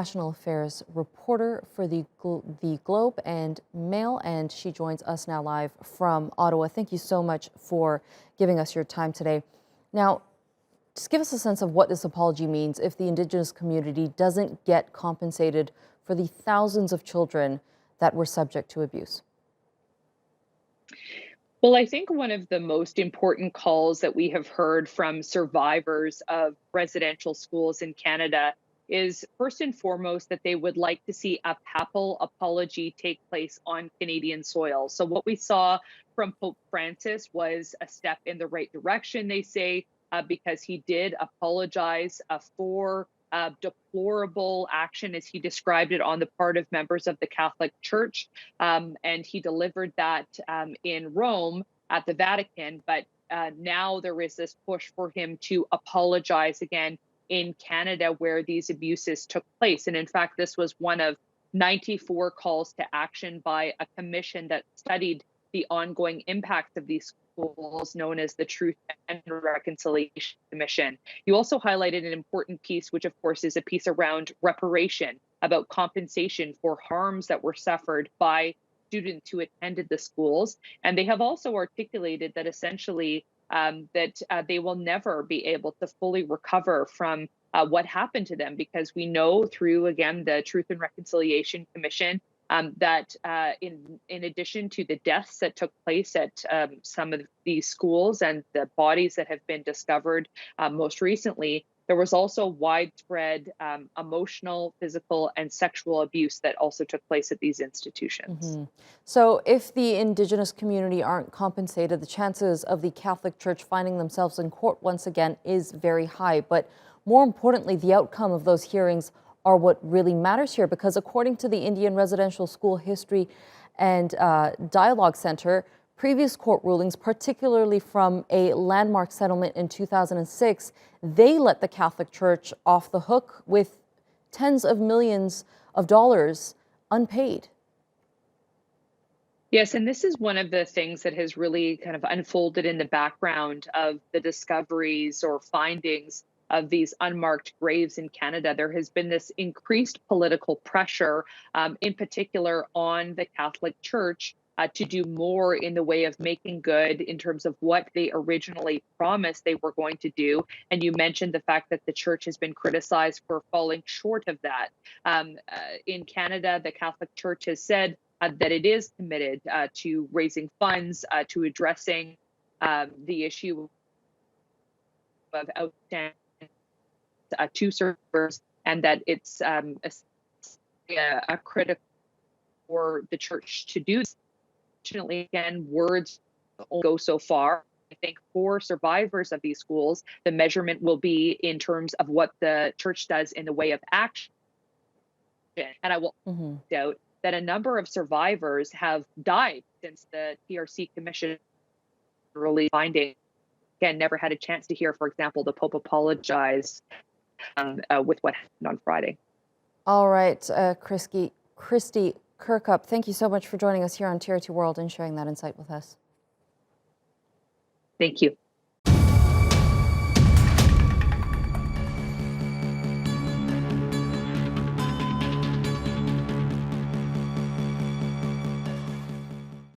National Affairs reporter for the Globe and Mail, and she joins us now live from Ottawa. Thank you so much for giving us your time today. Now, just give us a sense of what this apology means if the Indigenous community doesn't get compensated for the thousands of children that were subject to abuse. Well, I think one of the most important calls that we have heard from survivors of residential schools in Canada is first and foremost that they would like to see a papal apology take place on Canadian soil. So what we saw from Pope Francis was a step in the right direction, they say, because he did apologize for deplorable action, as he described it, on the part of members of the Catholic Church. And he delivered that in Rome at the Vatican. But now there is this push for him to apologize again in Canada where these abuses took place. And in fact, this was one of 94 calls to action by a commission that studied the ongoing impacts of these schools, known as the Truth and Reconciliation Commission. You also highlighted an important piece, which of course is a piece around reparation, about compensation for harms that were suffered by students who attended the schools. And they have also articulated that essentially they will never be able to fully recover from what happened to them, because we know through, again, the Truth and Reconciliation Commission, that in addition to the deaths that took place at some of these schools and the bodies that have been discovered most recently, there was also widespread emotional, physical, and sexual abuse that also took place at these institutions. Mm-hmm. So if the Indigenous community aren't compensated, the chances of the Catholic Church finding themselves in court once again is very high. But more importantly, the outcome of those hearings are what really matters here, because according to the Indian Residential School History and Dialogue Center, previous court rulings, particularly from a landmark settlement in 2006, they let the Catholic Church off the hook with tens of millions of dollars unpaid. Yes, and this is one of the things that has really kind of unfolded in the background of the discoveries or findings of these unmarked graves in Canada. There has been this increased political pressure, in particular on the Catholic Church, to do more in the way of making good in terms of what they originally promised they were going to do. And you mentioned the fact that the church has been criticized for falling short of that. In Canada, the Catholic Church has said that it is committed to raising funds, to addressing the issue of outstanding to servers, and that it's a critical for the church to do. Fortunately, again, words only go so far. I think for survivors of these schools, the measurement will be in terms of what the church does in the way of action. And I will point out that a number of survivors have died since the TRC Commission released findings. Again, never had a chance to hear, for example, the Pope apologize with what happened on Friday. All right, Kristy Kirkup, thank you so much for joining us here on TRT World and sharing that insight with us. Thank you.